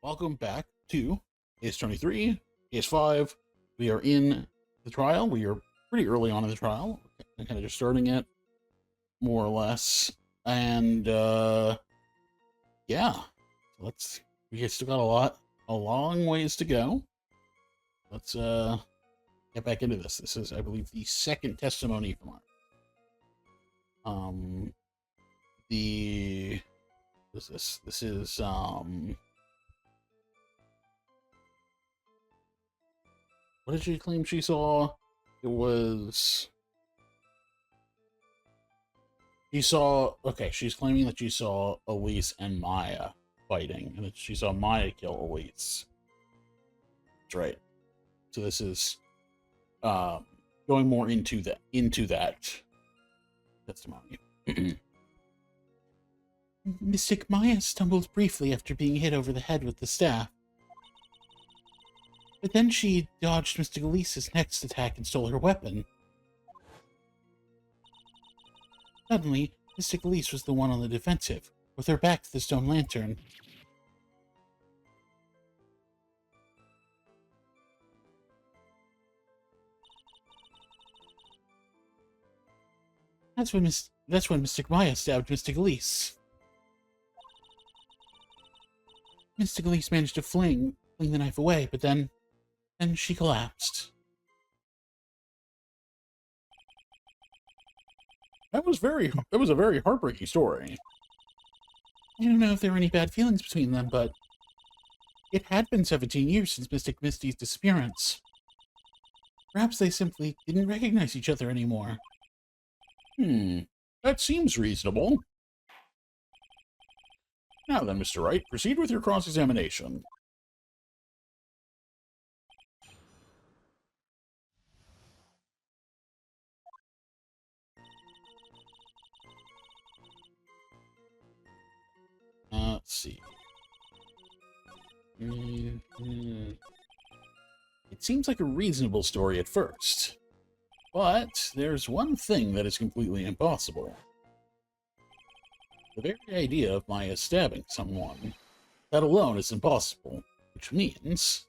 Welcome back to Case 23, Case 5. We are in the trial. We are pretty early on in the trial. Kind of just starting it, more or less. And, yeah. We still got a long ways to go. Let's, get back into this. This is, I believe, the second testimony from our, what is this? This is, what did she claim she saw? It was... she's claiming that she saw Elise and Maya fighting, and that she saw Maya kill Elise. That's right. So this is, going more into that testimony. Mystic Maya stumbled briefly after being hit over the head with the staff. But then she dodged Mystic Elise's next attack and stole her weapon. Suddenly, Mystic Elise was the one on the defensive, with her back to the stone lantern. That's when Mystic Maya stabbed Mystic Elise. Mystic Elise managed to fling the knife away, but then she collapsed. That was a very heartbreaking story. I don't know if there were any bad feelings between them, but it had been 17 years since Mystic Misty's disappearance. Perhaps they simply didn't recognize each other anymore. That seems reasonable. Now then, Mr. Wright, proceed with your cross-examination. Let's see. It seems like a reasonable story at first. But there's one thing that is completely impossible. The very idea of Maya stabbing someone. That alone is impossible. Which means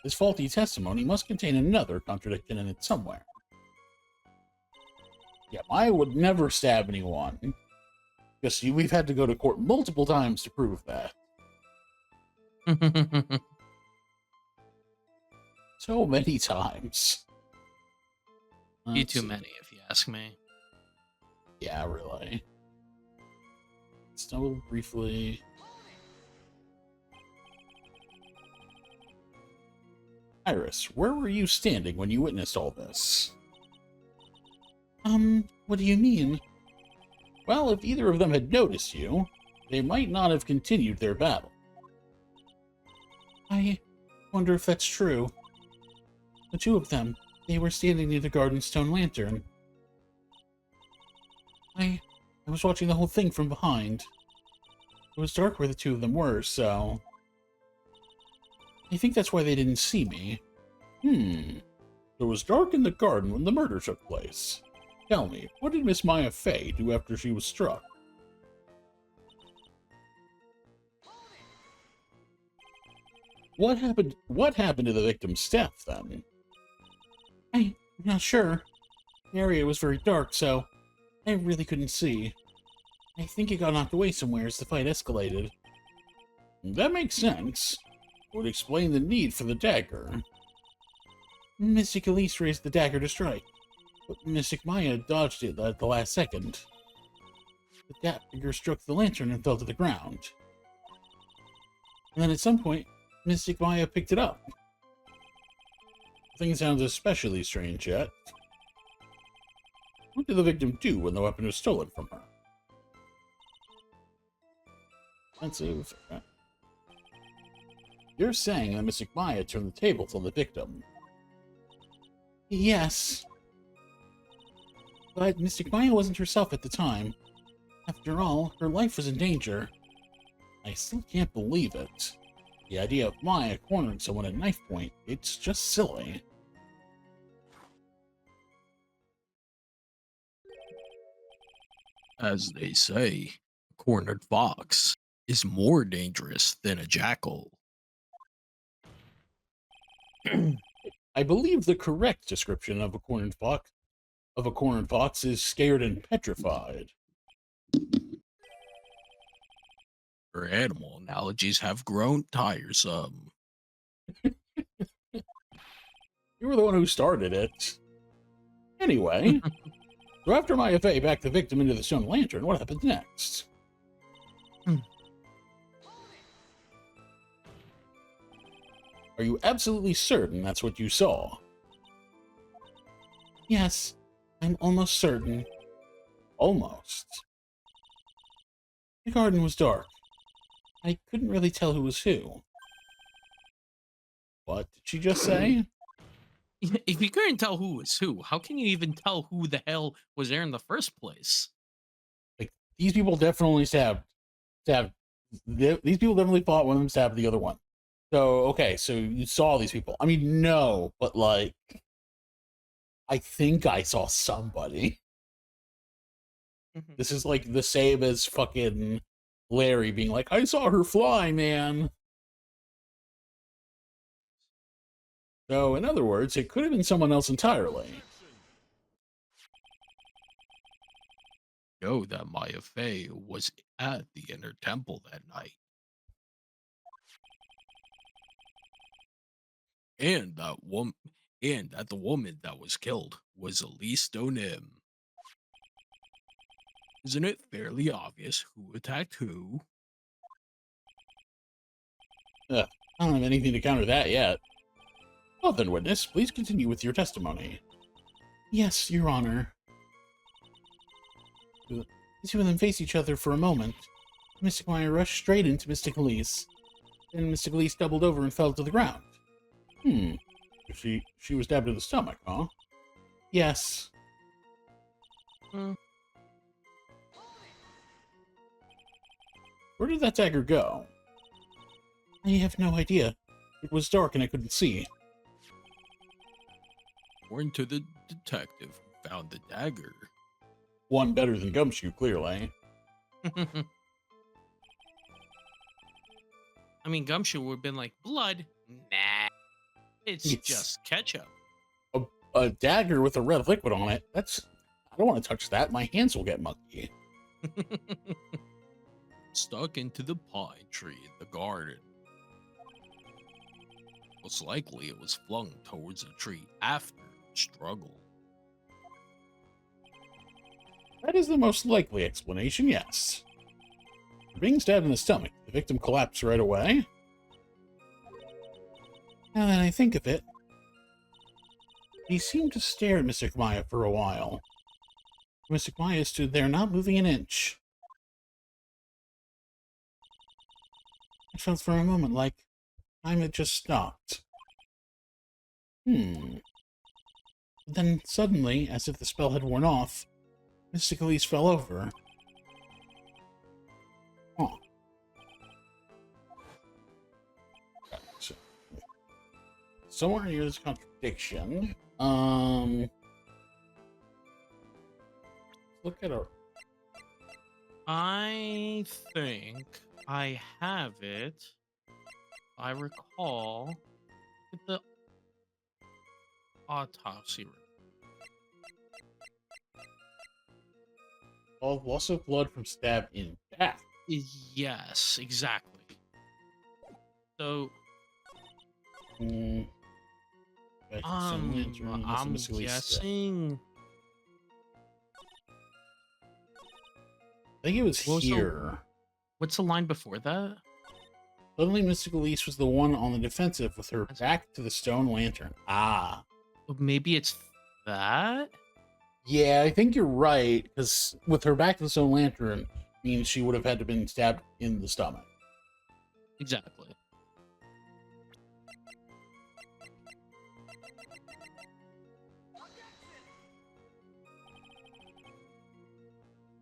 this faulty testimony must contain another contradiction in it somewhere. Yeah, Maya would never stab anyone. Because we've had to go to court multiple times to prove that. So many times. Too many, if you ask me. Yeah, really. Stumbled briefly. Iris, where were you standing when you witnessed all this? What do you mean? Well, if either of them had noticed you, they might not have continued their battle. I wonder if that's true. The two of them, they were standing near the garden stone lantern. I was watching the whole thing from behind. It was dark where the two of them were, so... I think that's why they didn't see me. It was dark in the garden when the murder took place. Tell me, what did Miss Maya Fey do after she was struck? What happened to the victim's staff, then? I'm not sure. The area was very dark, so I really couldn't see. I think it got knocked away somewhere as the fight escalated. That makes sense. It would explain the need for the dagger. Mystic Elise raised the dagger to strike, but Mystic Maya dodged it at the last second. The dagger struck the lantern and fell to the ground. And then at some point, Mystic Maya picked it up. Nothing sounds especially strange yet. What did the victim do when the weapon was stolen from her? Offensive. You're saying that Mystic Maya turned the tables on the victim. Yes. But Mystic Maya wasn't herself at the time. After all, her life was in danger. I still can't believe it. The idea of Maya cornering someone at knife point, it's just silly. As they say, cornered fox is more dangerous than a jackal. I believe the correct description of a cornered fox is scared and petrified. Your animal analogies have grown tiresome. You were the one who started it. Anyway, so after my FA backed the victim into the stone lantern, what happened next? Are you absolutely certain that's what you saw? Yes, I'm almost certain. Almost. The garden was dark. I couldn't really tell who was who. What did she just say? If you couldn't tell who was who, how can you even tell who the hell was there in the first place? Like, these people definitely stabbed. These people definitely fought one of them stabbed the other one. So, okay, so you saw these people. I mean, no, but like, I think I saw somebody. This is like the same as fucking Larry being like, I saw her fly, man. So, in other words, it could have been someone else entirely. Know that Maya Fey was at the inner temple that night. And that the woman that was killed was Elise Donim. Isn't it fairly obvious who attacked who? I don't have anything to counter that yet. Well then, witness, please continue with your testimony. Yes, Your Honor. The two of them face each other for a moment. Mystic Maya rushed straight into Mystic Elise. Then Mystic Elise doubled over and fell to the ground. She was stabbed in the stomach, huh? Yes. Where did that dagger go? I have no idea. It was dark and I couldn't see. According to the detective who found the dagger. One better than Gumshoe, clearly. I mean, Gumshoe would have been like, blood? Nah. It's just ketchup. A dagger with a red liquid on it? I don't want to touch that. My hands will get mucky. Stuck into the pine tree in the garden. Most likely it was flung towards the tree after the struggle. That is the most likely explanation, yes. For being stabbed in the stomach, the victim collapsed right away. Now that I think of it, he seemed to stare at Mystic Maya for a while. Mystic Maya stood there, not moving an inch. I felt for a moment like time had just stopped. But then suddenly, as if the spell had worn off, Mystic Elise fell over. Huh. Okay, so, somewhere near this contradiction. Look at her. I think I have it. I recall with the autopsy report. Oh, loss of blood from stab in back. Yes, exactly. So, I'm guessing. I think it was here. What's the line before that? Suddenly, Mystic Elise was the one on the defensive with her back to the stone lantern. Ah. Maybe it's that? Yeah, I think you're right, because with her back to the stone lantern means she would have had to been stabbed in the stomach. Exactly.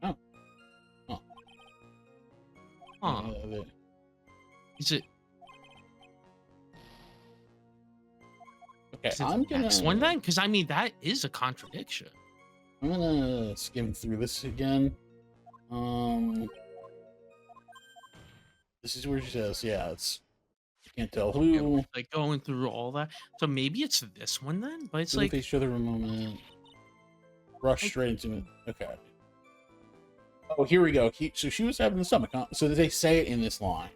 Oh. Huh. Is it? Okay, I'm gonna next one then, because I mean that is a contradiction. I'm gonna skim through this again. This is where she says, yeah, it's you can't tell Yeah, we're who. like going through all that. So maybe it's this one then, but it's Really like face each other a moment. Rush I straight into it. Okay. Oh, here we go. So she was having the stomach. Huh? So they say it in this line.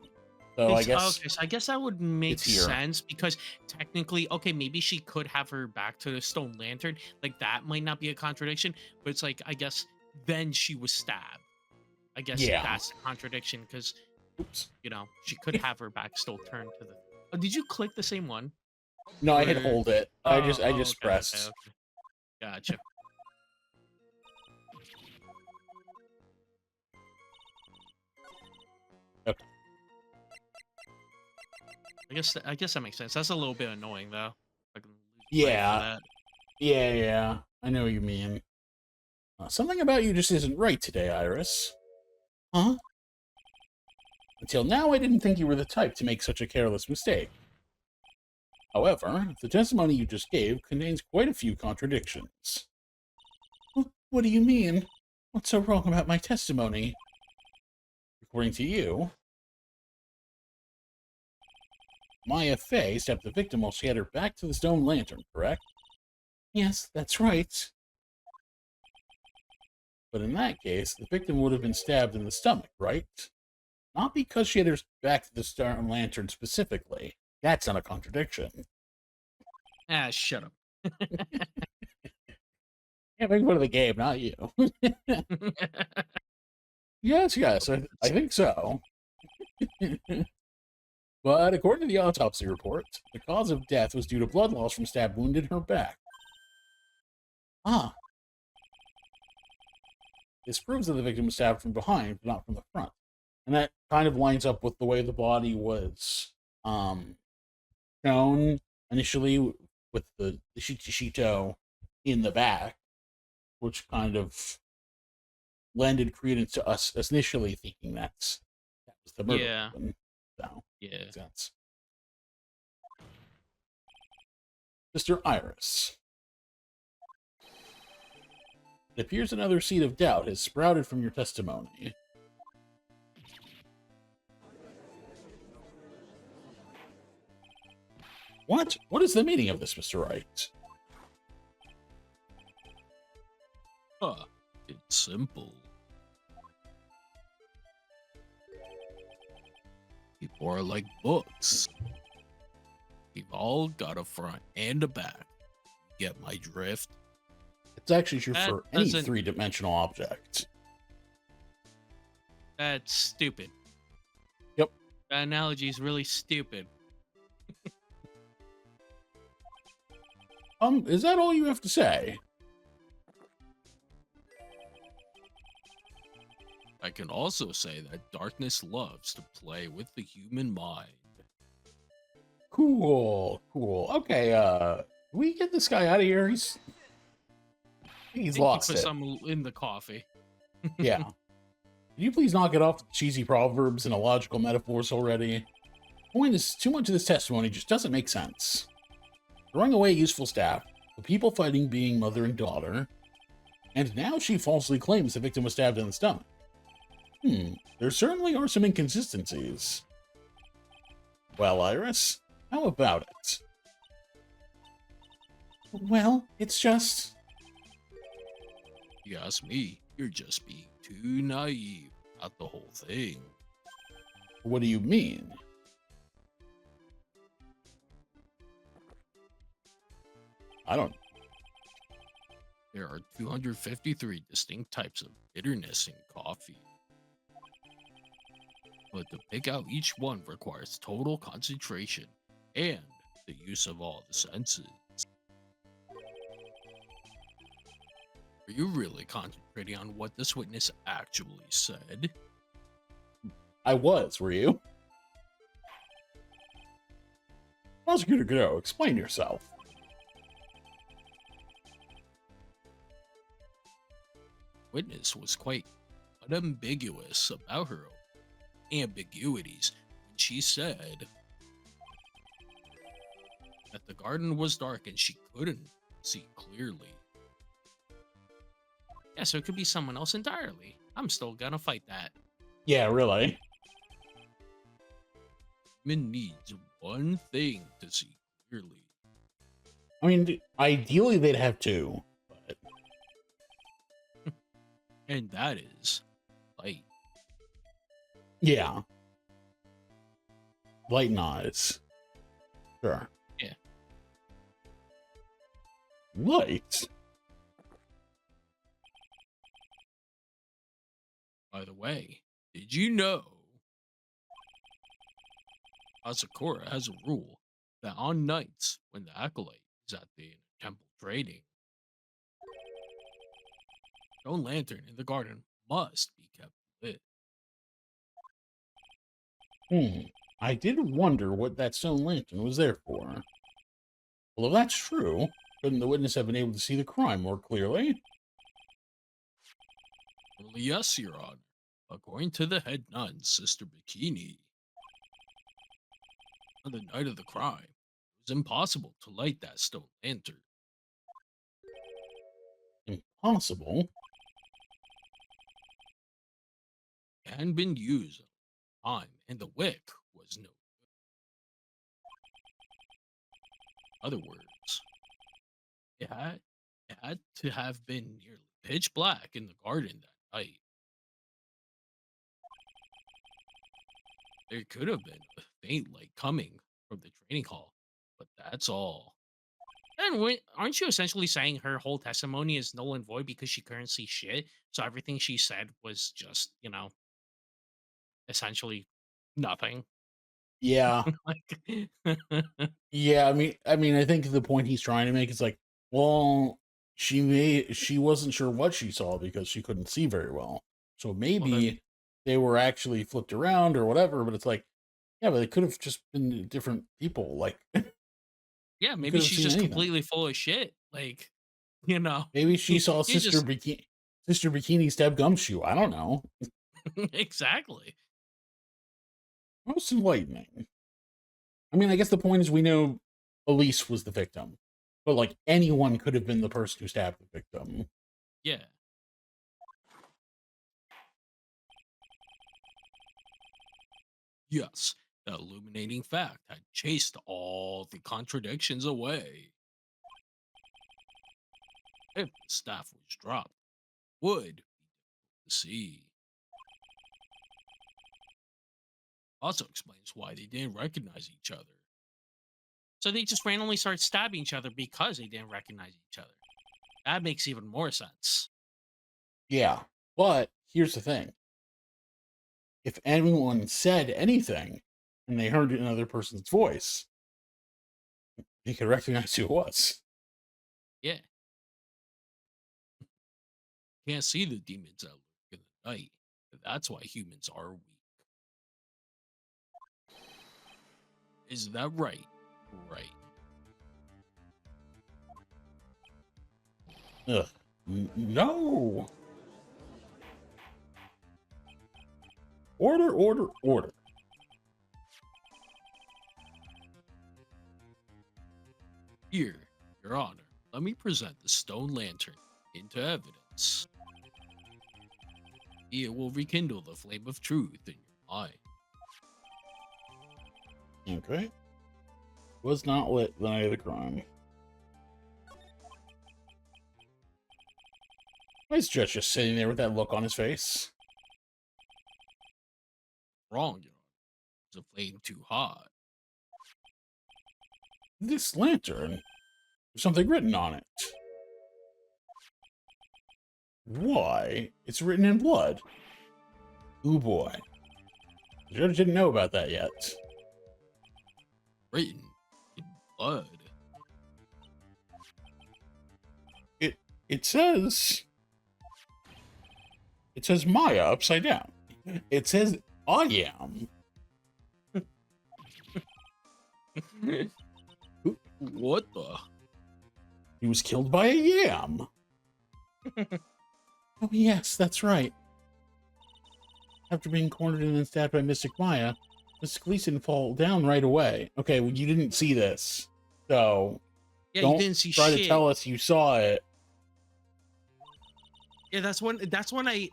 So I it's guess okay, so I guess that would make it's here. sense because technically, okay, maybe she could have her back to the stone lantern. Like that might not be a contradiction, but it's like I guess then she was stabbed. I guess Yeah. that's the contradiction because Oops. she could have her back still turned to the. Oh, did you click the same one? No, I hit Or hold it. I oh, just okay, okay, pressed. okay. Gotcha. Okay. I guess that makes sense. That's a little bit annoying though. I can lose life for Yeah. that. Yeah. I know what you mean. Something about you just isn't right today, Iris. Huh? Until now, I didn't think you were the type to make such a careless mistake. However, the testimony you just gave contains quite a few contradictions. What do you mean? What's so wrong about my testimony? According to you, Maya Fey stabbed the victim while she had her back to the stone lantern, correct? Yes, that's right. But in that case, the victim would have been stabbed in the stomach, right? Not because she had her back to the stone lantern specifically. That's not a contradiction. Ah, shut up. Yeah, make fun of the game, not you. Yes, I think so. But according to the autopsy report, the cause of death was due to blood loss from stab wound in her back. Ah, this proves that the victim was stabbed from behind, but not from the front. And that kind of lines up with the way the body was shown initially with the Shito in the back, which kind of lended credence to us initially thinking that was the murder Yeah. weapon. So, Yeah. makes sense. Mr. Iris. It appears another seed of doubt has sprouted from your testimony. What? What is the meaning of this, Mr. Wright? Huh. It's simple. People are like books. We've all got a front and a back. Get my drift? It's actually true That for any doesn't. three-dimensional object. That's stupid. Yep. That analogy is really stupid. Is that all you have to say? I can also say that darkness loves to play with the human mind. Cool. Okay, can we get this guy out of here? He's I think he lost put it. some in the coffee. Yeah. Can you please knock it off with cheesy proverbs and illogical metaphors already? Point is, too much of this testimony just doesn't make sense. Throwing away useful staff, the people fighting being mother and daughter, and now she falsely claims the victim was stabbed in the stomach. There certainly are some inconsistencies. Well, Iris, how about it? Well, it's just... You ask me, you're just being too naive about the whole thing. What do you mean? I don't... There are 253 distinct types of bitterness in coffee. But to pick out each one requires total concentration and the use of all the senses. Are you really concentrating on what this witness actually said? I was, were you? Prosecutor Godot, explain yourself. Witness was quite unambiguous about her ambiguities when she said that the garden was dark and she couldn't see clearly. Yeah, so it could be someone else entirely. I'm still gonna fight that. Yeah, really. Human needs one thing to see clearly, I mean, ideally they'd have two, but and that is light. yeah, light and eyes. Sure. Yeah. Light? By the way, did you know Asakura has a rule that on nights when the acolyte is at the temple trading, stone lantern in the garden must be kept lit. I did wonder what that stone lantern was there for. Well, if that's true, couldn't the witness have been able to see the crime more clearly? Well, yes, Your Honor. According to the head nun, Sister Bikini, on the night of the crime, it was impossible to light that stone lantern. Impossible? It hadn't been used in a time, and the wick was no. In other words, it had, it had to have been nearly pitch black in the garden that night. There could have been a faint light coming from the training hall, but that's all. And aren't you essentially saying her whole testimony is null and void because she couldn't see shit? So everything she said was just, essentially nothing. Yeah. Like, Yeah, I mean, I think the point he's trying to make is like, well, she wasn't sure what she saw because she couldn't see very well. So well, then, maybe they were actually flipped around or whatever, but it's like, yeah, but they could have just been different people. Like, yeah, you maybe could have she's seen just anything. completely full of shit. Like, you know, Maybe she saw you just Sister Bikini stab Gumshoe. I don't know. exactly. Most enlightening. I mean, I guess the point is we know Elise was the victim, but like anyone could have been the person who stabbed the victim. Yeah. Yes, the illuminating fact had chased all the contradictions away. If the staff was dropped, would be to see. Also explains why they didn't recognize each other. So they just randomly start stabbing each other because they didn't recognize each other. That makes even more sense. Yeah, but here's the thing: if anyone said anything and they heard another person's voice, they could recognize who it was. Yeah. Can't see the demons that lurk in the night. That's why humans are weak. Is that right? Right. Ugh. No. Order, order, order. Here, Your Honor, let me present the stone lantern into evidence. It will rekindle the flame of truth in your mind. Okay. Was not lit the night of the crime. Why is Judge just sitting there with that look on his face? Wrong, Your Honor. Is a flame too hot? This lantern, there's something written on it. Why? It's written in blood. Ooh boy. The judge didn't know about that yet. Written in blood. It says Maya upside down. It says I am. What the? He was killed by a yam. Oh yes, that's right. After being cornered and then stabbed by Mystic Maya, Mystic Elise didn't fall down right away. Okay, well you didn't see this, so Yeah, don't you didn't see try shit. to tell us you saw it. Yeah, that's when I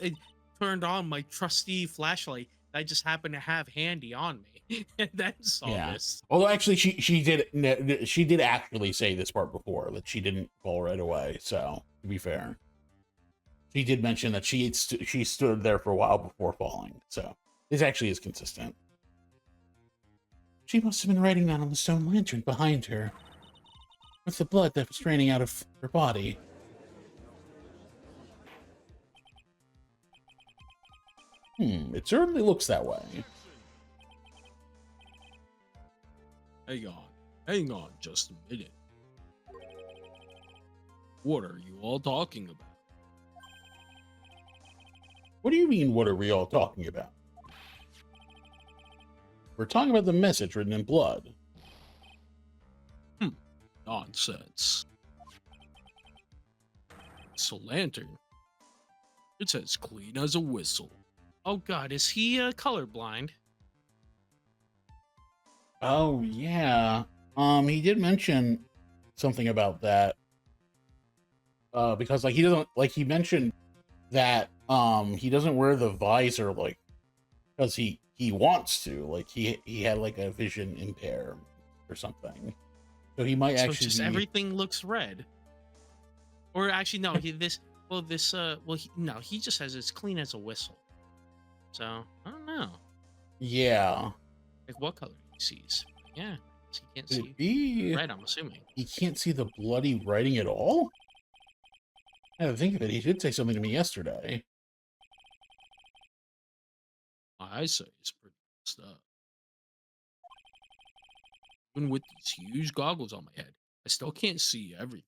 turned on my trusty flashlight I just happen to have handy on me, and then saw Yeah. this. Although actually, she did actually say this part before that she didn't fall right away. So to be fair, she did mention that she stood there for a while before falling. So this actually is consistent. She must have been writing that on the stone lantern behind her, with the blood that was draining out of her body. It certainly looks that way. Hang on just a minute. What are you all talking about? What do you mean, what are we all talking about? We're talking about the message written in blood. Nonsense. It's a lantern. It's as clean as a whistle. Oh god, is he colorblind? Oh, yeah. He did mention something about that. Because, like, he doesn't, like, he mentioned that, he doesn't wear the visor, like, because he wants to. Like, he had, like, a vision impair or something. So he might So actually just be... everything looks red. Or actually, no, he just says it's clean as a whistle. So, I don't know. Yeah. Like, what color he sees. Yeah, so he can't Could see it be... red, I'm assuming. He can't see the bloody writing at all? Now that I think of it, he did say something to me yesterday. My eyesight is pretty messed up. Even with these huge goggles on my head, I still can't see everything.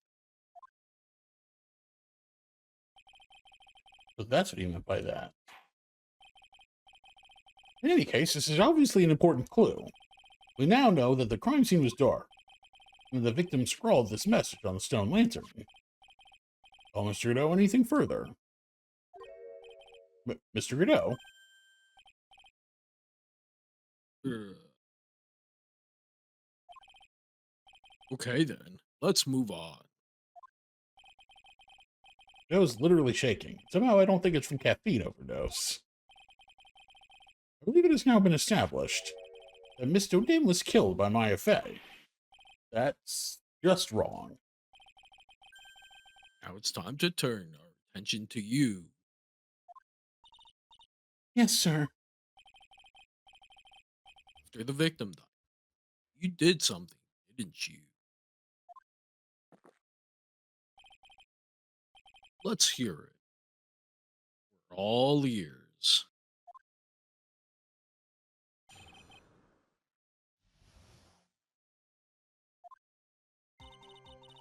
So that's what he meant by that. In any case, this is obviously an important clue. We now know that the crime scene was dark, and the victim scrawled this message on the stone lantern. Well, Mr. Godot, anything further? Mr. Godot? Ugh. Okay then, let's move on. Godot's literally shaking. Somehow I don't think it's from caffeine overdose. I believe it has now been established that Mr. Dim was killed by Maya Fey. That's just wrong. Now it's time to turn our attention to you. Yes, sir. After the victim died, you did something, didn't you? Let's hear it. We're all ears.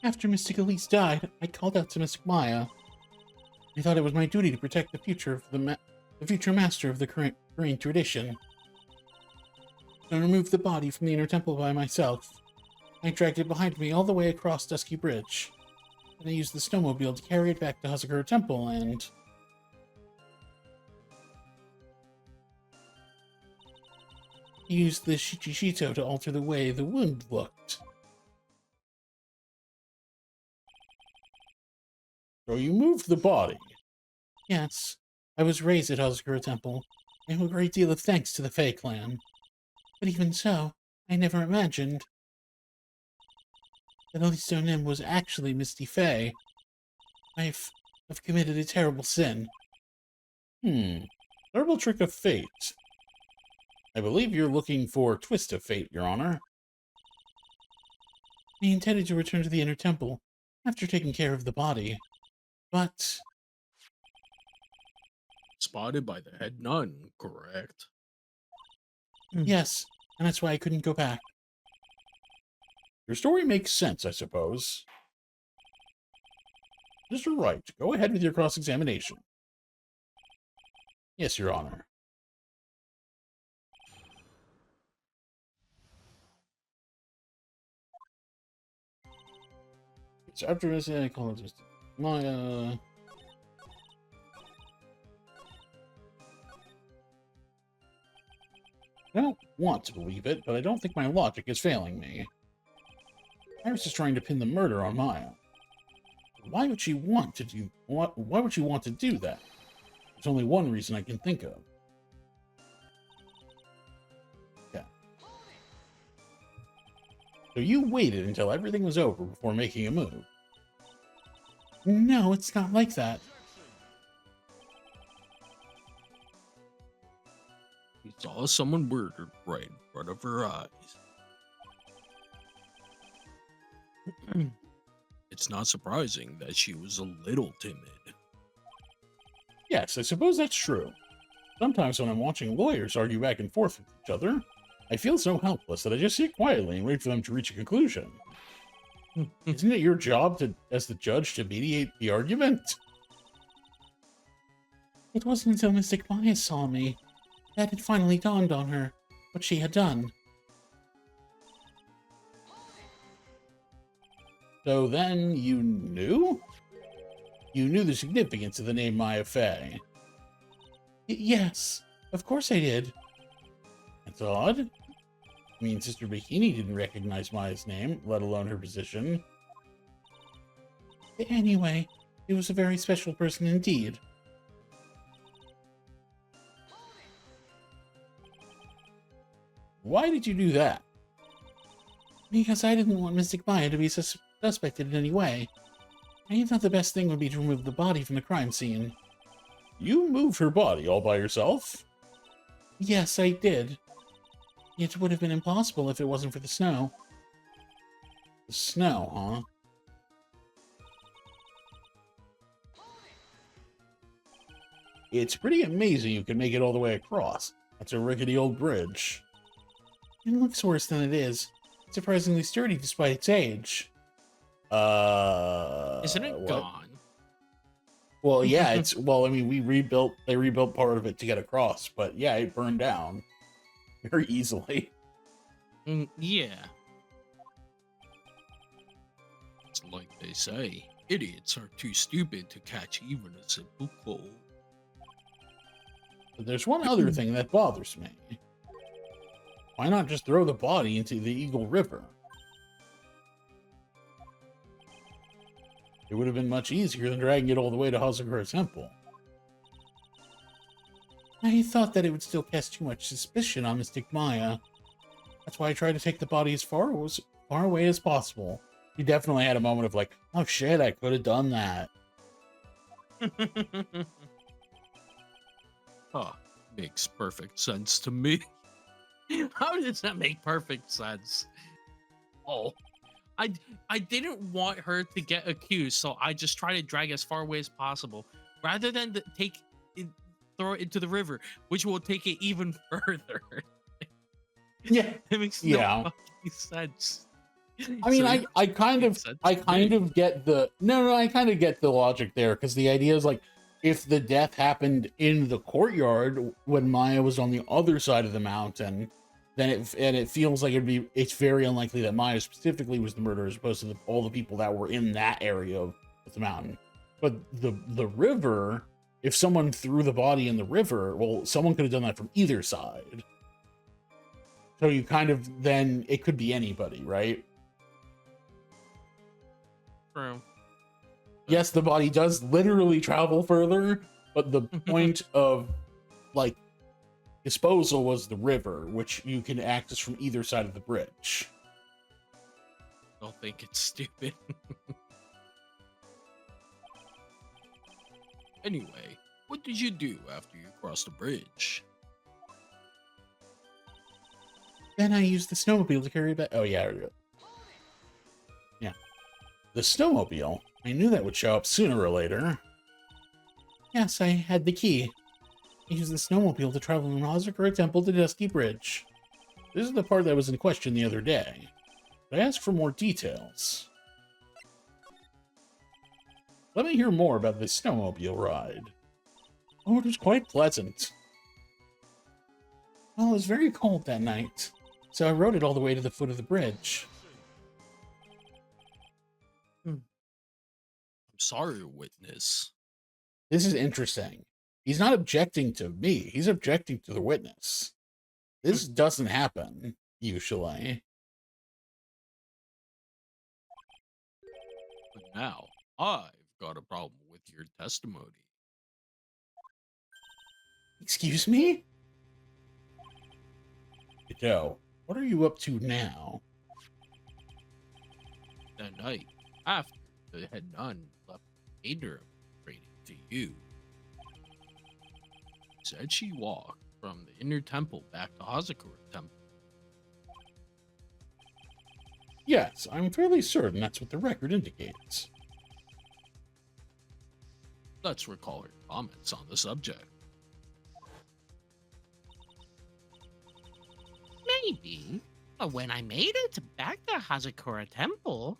After Mystic Elise died, I called out to Mystic Maya. I thought it was my duty to protect the future of the future master of the Korean tradition. I removed the body from the inner temple by myself. I dragged it behind me all the way across Dusky Bridge. And I used the snowmobile to carry it back to Hazakura Temple and... I used the Shichishito to alter the way the wound looked. So you moved the body? Yes. I was raised at Hazakura Temple. I owe a great deal of thanks to the Fae clan. But even so, I never imagined that Alisto Nim was actually Misty Fae. I've committed a terrible sin. Terrible trick of fate. I believe you're looking for Twist of Fate, Your Honor. I intended to return to the Inner Temple after taking care of the body, but... Spotted by the head nun, correct? Yes, and that's why I couldn't go back. Your story makes sense, I suppose. Mr. Wright, go ahead with your cross-examination. Yes, Your Honor. So after this, I call it just Maya. I don't want to believe it, but I don't think my logic is failing me. Iris is trying to pin the murder on Maya. Why would she want to do why would she want to do that? There's only one reason I can think of. So you waited until everything was over before making a move. No, it's not like that. We saw someone murdered right in front of her eyes. It's not surprising that she was a little timid. Yes, I suppose that's true. Sometimes when I'm watching lawyers argue back and forth with each other, I feel so helpless that I just sit quietly and wait for them to reach a conclusion. Isn't it your job as the judge to mediate the argument? It wasn't until Mystic Maya saw me that it finally dawned on her what she had done. So then you knew? You knew the significance of the name Maya Fey. Yes, of course I did. That's odd. I mean, Sister Bikini didn't recognize Maya's name, let alone her position. Anyway, it was a very special person indeed. Why did you do that? Because I didn't want Mystic Maya to be suspected in any way. I thought the best thing would be to remove the body from the crime scene. You moved her body all by yourself? Yes, I did. It would have been impossible if it wasn't for the snow. The snow, huh? It's pretty amazing you can make it all the way across. That's a rickety old bridge. It looks worse than it is. It's surprisingly sturdy despite its age. Isn't it What? gone? Well, yeah, it's, well, I mean, they rebuilt part of it to get across, but yeah, it burned down very easily. Yeah. It's like they say, idiots are too stupid to catch even a simple cold. But there's one other thing that bothers me. Why not just throw the body into the Eagle River? It would have been much easier than dragging it all the way to Hazakura Temple. I thought that it would still cast too much suspicion on Mystic Maya. That's why I tried to take the body as far away as possible. You definitely had a moment of like, oh shit, I could have done that. Huh, makes perfect sense to me. How does that make perfect sense? Oh, I didn't want her to get accused, so I just try to drag as far away as possible, rather than throw it into the river, which will take it even further. Yeah, It makes no yeah. fucking sense. I mean, So, yeah, I kind makes of, sense I to kind me. of get the, no, I kind of get the logic there, because the idea is like, if the death happened in the courtyard when Maya was on the other side of the mountain, then it feels like it's very unlikely that Maya specifically was the murderer as opposed to all the people that were in that area of the mountain. But the river, if someone threw the body in the river, well, someone could have done that from either side. So you kind of, then it could be anybody, right? True. Yes, the body does literally travel further, but the point of like disposal was the river, which you can access from either side of the bridge. Don't think it's stupid. Anyway, what did you do after you crossed the bridge? Then I used the snowmobile to carry it back. Oh yeah, yeah. The snowmobile. I knew that would show up sooner or later. Yes, I had the key. I used the snowmobile to travel from Hazakura Temple to Dusky Bridge. This is the part that was in question the other day. But I asked for more details. Let me hear more about this snowmobile ride. Oh, it was quite pleasant. Well, it was very cold that night, so I rode it all the way to the foot of the bridge. I'm sorry, witness. This is interesting. He's not objecting to me, he's objecting to the witness. This doesn't happen, usually. But now, I've got a problem with your testimony. Excuse me? Joe, what are you up to now? That night, after the head nun left the remainder of the training to you, said she walked from the inner temple back to Hazakura Temple. Yes, I'm fairly certain that's what the record indicates. Let's recall her comments on the subject. Maybe. But when I made it back to Hazakura Temple,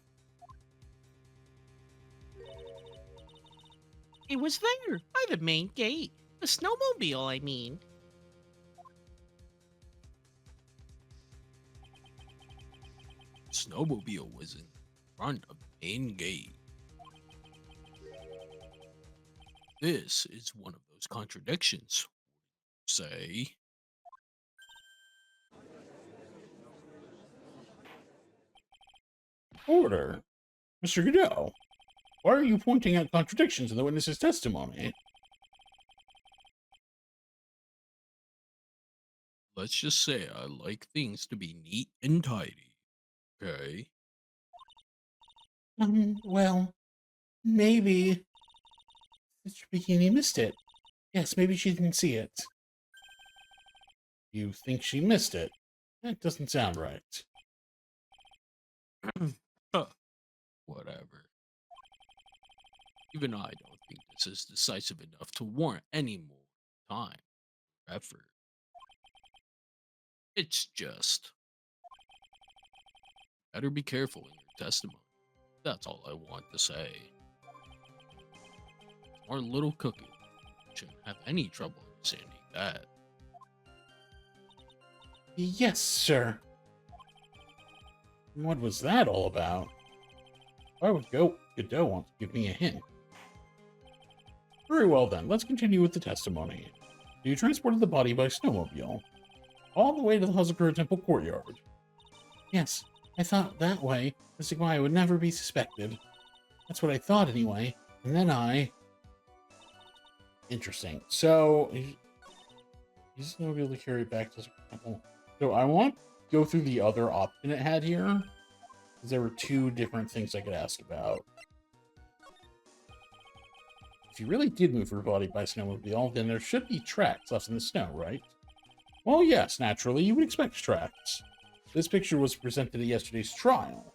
it was there by the main gate. The snowmobile, I mean. Snowmobile was in front of the main gate. This is one of those contradictions. Say, Order. Mr. Godot, why are you pointing out contradictions in the witness's testimony? let's just say I like things to be neat and tidy. Okay? Well, maybe Mr. Bikini missed it. Yes, maybe she didn't see it. You think she missed it? That doesn't sound right. Whatever. Even I don't think this is decisive enough to warrant any more time or effort. It's just. Better be careful in your testimony. That's all I want to say. Our little cookie shouldn't have any trouble understanding that. Yes, sir. What was that all about? Why would Godot want to give me a hint? Very well then, let's continue with the testimony. You transported the body by snowmobile all the way to the Hazakura Temple courtyard. Yes, I thought that way Mr. Guai would never be suspected. That's what I thought anyway, and then I... Interesting. So, he's snowmobile to carry it back to the temple. So I want to go through the other option it had here, because there were two different things I could ask about. If you really did move her body by snowmobile, then there should be tracks left in the snow, right? Well, yes, naturally, you would expect tracks. This picture was presented at yesterday's trial.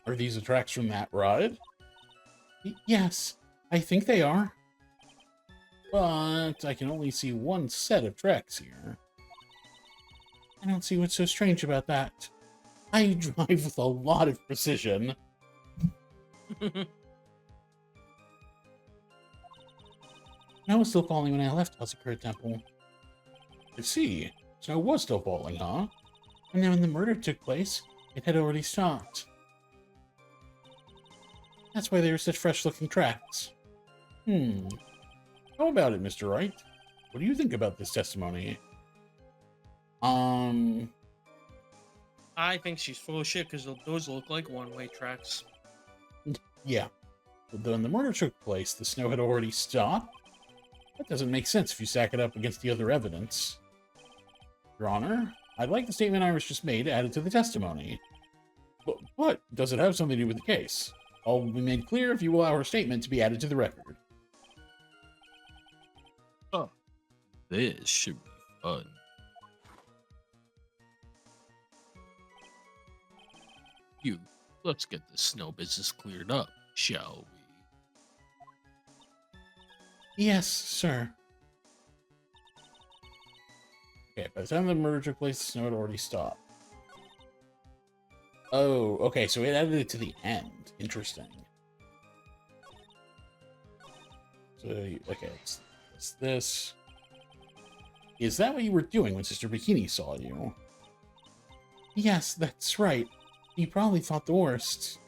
Are these the tracks from that ride? Yes, I think they are. But I can only see one set of tracks here. I don't see what's so strange about that. I drive with a lot of precision. Snow was still falling when I left Hazakura Temple. I see. Snow was still falling, huh? And then when the murder took place, it had already stopped. That's why there were such fresh-looking tracks. How about it, Mr. Wright? What do you think about this testimony? I think she's full of shit because those look like one-way tracks. Yeah. But when the murder took place, the snow had already stopped? That doesn't make sense if you stack it up against the other evidence. Your Honor, I'd like the statement Iris just made added to the testimony. But does it have something to do with the case? All will be made clear if you allow her statement to be added to the record. Oh, this should be fun. Let's get this snow business cleared up, shall we? Yes, sir. Okay, by the time the murder took place, the snow had already stopped. Oh, okay, so it added it to the end. Interesting. So, okay, it's this. Is that what you were doing when Sister Bikini saw you? Yes, that's right. You probably thought the worst.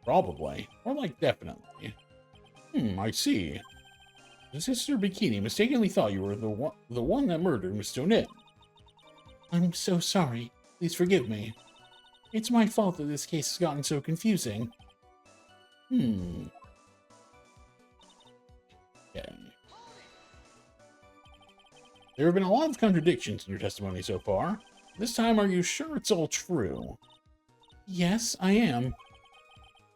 Probably. Or like definitely. I see. Sister Bikini mistakenly thought you were the one that murdered Miss Donet. I'm so sorry. Please forgive me. It's my fault that this case has gotten so confusing. Okay. There have been a lot of contradictions in your testimony so far. This time, are you sure it's all true? Yes, I am.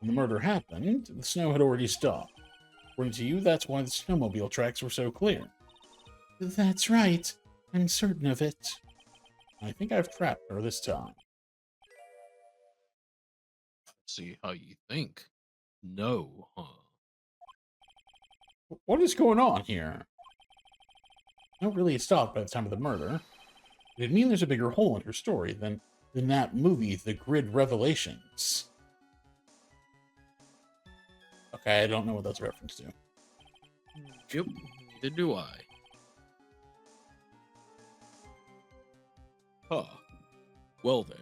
When the murder happened, the snow had already stopped. According to you, that's why the snowmobile tracks were so clear. That's right. I'm certain of it. I think I've trapped her this time. See how you think. No, huh? What is going on here? Snow really had stopped by the time of the murder. It'd mean there's a bigger hole in her story than that movie, The Grid Revelations. Okay, I don't know what that's a reference to. Yep, neither do I. Huh. Well then,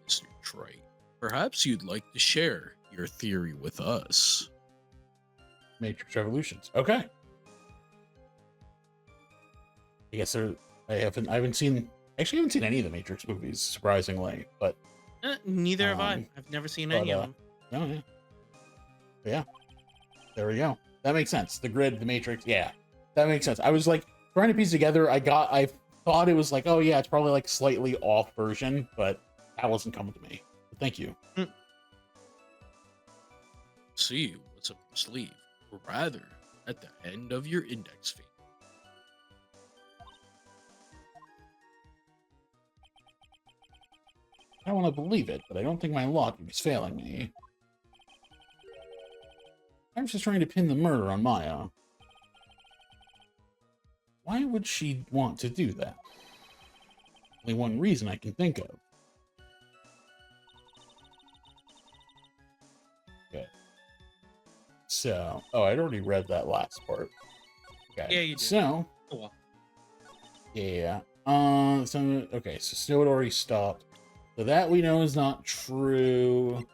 Mr. Trite, perhaps you'd like to share your theory with us. Matrix Revolutions. Okay. I guess I haven't seen actually I haven't seen any of the Matrix movies, surprisingly. But Neither have I. um I've never seen but any of them. oh yeah. Yeah. There we go. That makes sense. The Grid, the Matrix, yeah. That makes sense. I was like trying to piece together, I thought it was like, oh yeah, it's probably like slightly off version, but that wasn't coming to me. But thank you. See what's up your sleeve, or rather, at the end of your index finger. I don't want to believe it, but I don't think my logic is failing me. I'm just trying to pin the murder on Maya. Why would she want to do that? Only one reason I can think of. Okay. So, oh, I'd already read that last part. Okay. Yeah, you did. So, Oh, well. yeah. So, okay, so snow had already stopped. So that we know is not true.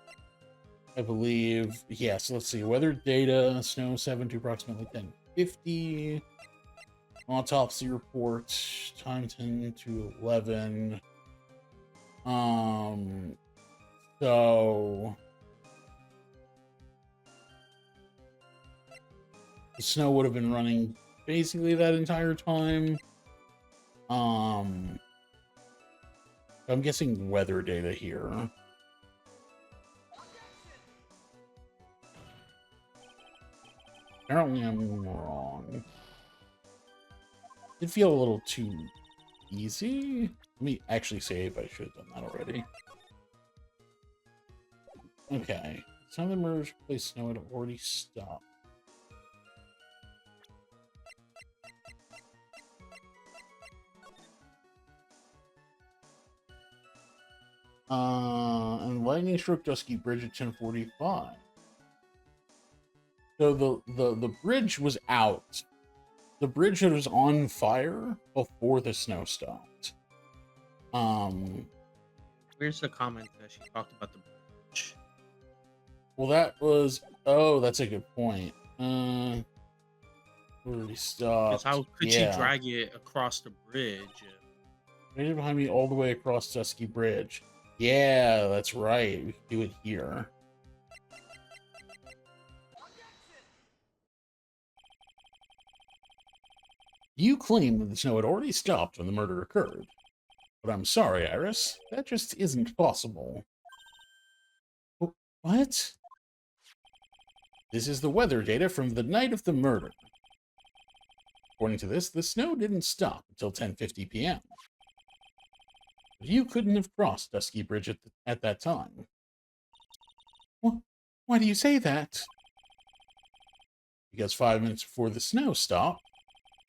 I believe. Yeah, so let's see. Weather data, snow 7 to approximately 10:50. Autopsy report, time 10 to 11. So the snow would have been running basically that entire time. I'm guessing weather data here. Apparently I'm wrong. It feel a little too easy. Let me actually save. I should have done that already. Okay. Some of the murders place snow had already stopped. And lightning struck Dusky Bridge at 10:45. So the bridge was out. The bridge was on fire before the snow stopped. Where's the comment that she talked about the bridge? Well, that was. Oh, that's a good point. Already Because stopped. how could she Yeah. drag it across the bridge? Right behind me all the way across Dusky Bridge. Yeah, that's right. We can do it here. You claim that the snow had already stopped when the murder occurred. But I'm sorry, Iris. That just isn't possible. What? This is the weather data from the night of the murder. According to this, the snow didn't stop until 10:50 p.m. But you couldn't have crossed Dusky Bridge at that time. Why do you say that? Because 5 minutes before the snow stopped,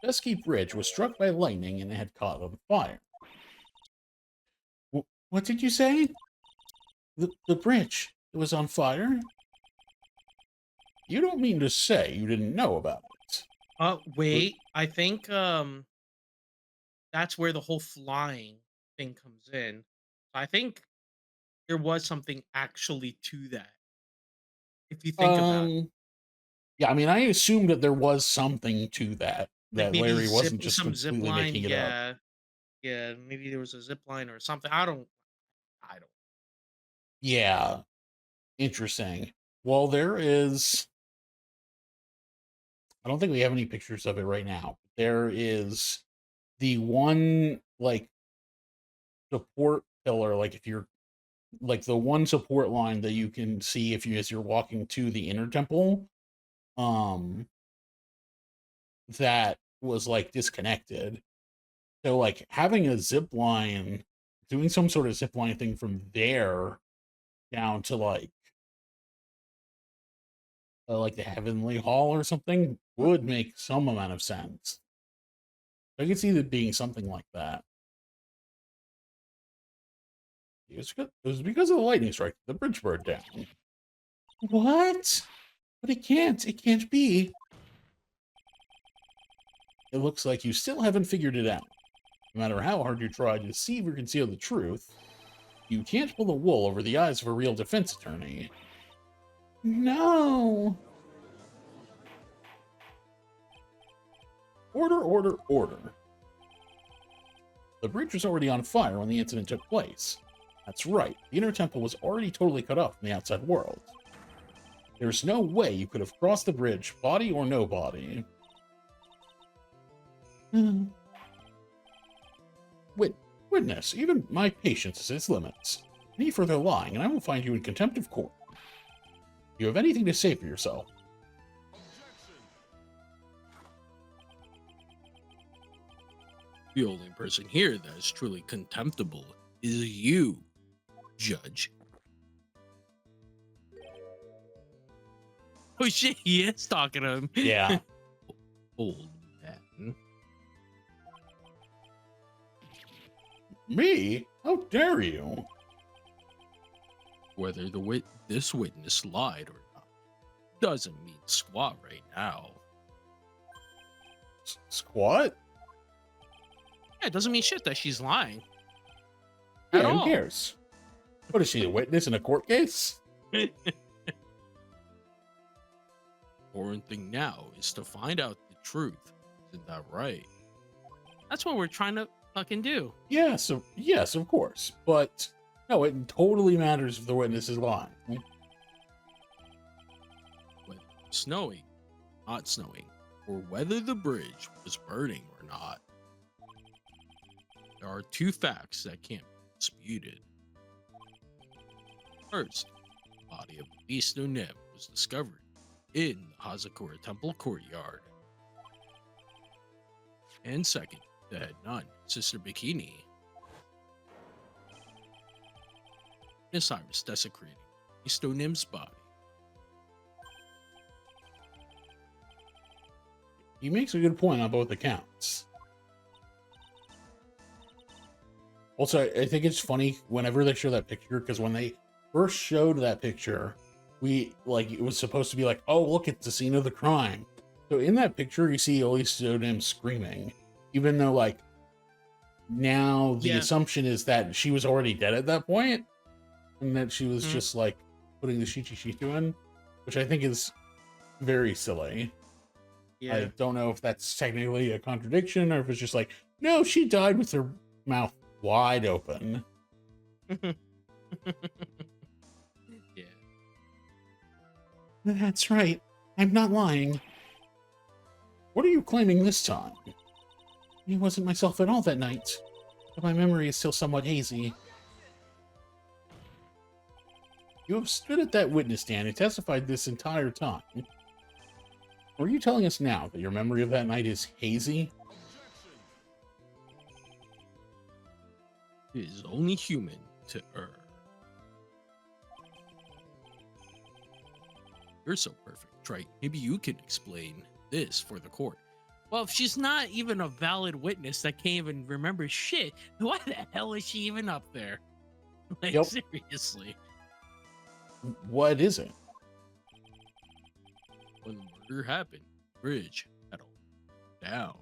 Dusky Bridge was struck by lightning and it had caught on fire. What did you say? The bridge was on fire? You don't mean to say you didn't know about it. Wait. I think that's where the whole flying thing comes in. I think there was something actually to that. If you think about it. Yeah, I mean, I assumed that there was something to that, Like that maybe Larry wasn't just some zip completely line, making it up. yeah. Yeah, maybe there was a zip line or something. I don't. Yeah, interesting. Well, there is. I don't think we have any pictures of it right now. There is the one, like, support pillar, like if you're like the one support line that you can see if you as you're walking to the inner temple, um, that was like disconnected. So like having a zip line, doing some sort of zip line thing from there down to like the Heavenly Hall or something would make some amount of sense. I could see it being something like that. It was because of the lightning strike the bridge burned down. What? But it can't. It can't be. It looks like you still haven't figured it out. No matter how hard you try to deceive or conceal the truth, you can't pull the wool over the eyes of a real defense attorney. No! Order, order, order. The bridge was already on fire when the incident took place. That's right, the inner temple was already totally cut off from the outside world. There's no way you could have crossed the bridge, body or no body. Witness, even my patience has its limits. Any further lying, and I will find you in contempt of court. If you have anything to say for yourself. The only person here that is truly contemptible is you, Judge. Oh shit, he is talking to him. Yeah. Old man. Me? How dare you? Whether this witness lied or not doesn't mean squat right now. Squat? Yeah, it doesn't mean shit that she's lying. Yeah, At who all. cares? What is she, a witness in a court case? Important thing now is to find out the truth. Isn't that right? That's what we're trying to fucking do. Yes, of course. But no, it totally matters if the witness is lying. Whether it's snowing, not snowing, or whether the bridge was burning or not. There are two facts that can't be disputed. First, the body of the beast no Nim was discovered in the Hazakura Temple courtyard. And second, the head nun, Sister Bikini, Miss Iris desecrating Beast no Nim's body. He makes a good point on both accounts. Also, I think it's funny whenever they show that picture, because when they first showed that picture, it was supposed to be like, oh, look, it's the scene of the crime. So in that picture, you see Elise Dodim screaming, even though, like, now the assumption is that she was already dead at that point, and that she was just, like, putting the Shichi-Shitu in, which I think is very silly. Yeah. I don't know if that's technically a contradiction, or if it's just like, no, she died with her mouth wide open. Yeah. That's right. I'm not lying. What are you claiming this time? I wasn't myself at all that night, but my memory is still somewhat hazy. You have stood at that witness stand and testified this entire time. Are you telling us now that your memory of that night is hazy? It is only human to err. You're so perfect, Trite. Maybe you can explain this for the court. Well, if she's not even a valid witness that can't even remember shit, why the hell is she even up there? Like, Yep. seriously. What is it? When the murder happened, bridge had all down.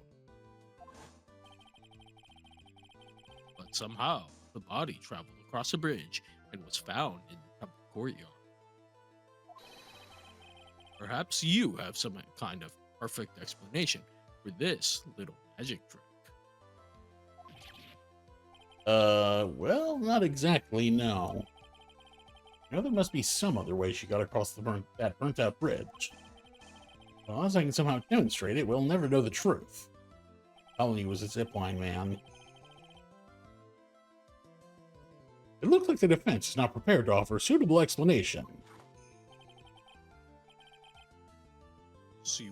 But somehow, the body traveled across the bridge and was found in the temple courtyard. Perhaps you have some kind of perfect explanation for this little magic trick. Well, not exactly, no. I know there must be some other way she got across that burnt-out bridge. But unless I can somehow demonstrate it, we'll never know the truth. Telling you was a zipline man. It looks like the defense is not prepared to offer a suitable explanation. See,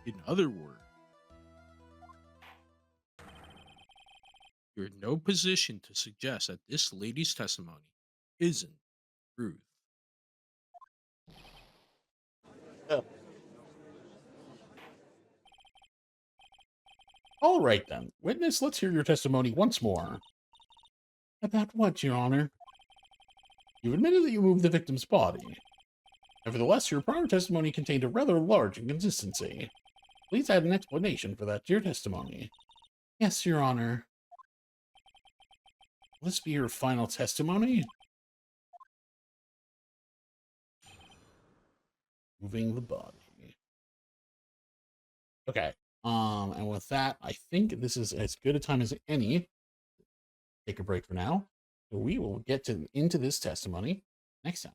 in other words, you're in no position to suggest that this lady's testimony isn't truth. All right, then. Witness, let's hear your testimony once more. About what, Your Honor? You've admitted that you moved the victim's body. Nevertheless, your prior testimony contained a rather large inconsistency. Please add an explanation for that to your testimony. Yes, Your Honor. Will this be your final testimony? Moving the body. Okay. And with that, I think this is as good a time as any. Take a break for now. So we will get into this testimony next time.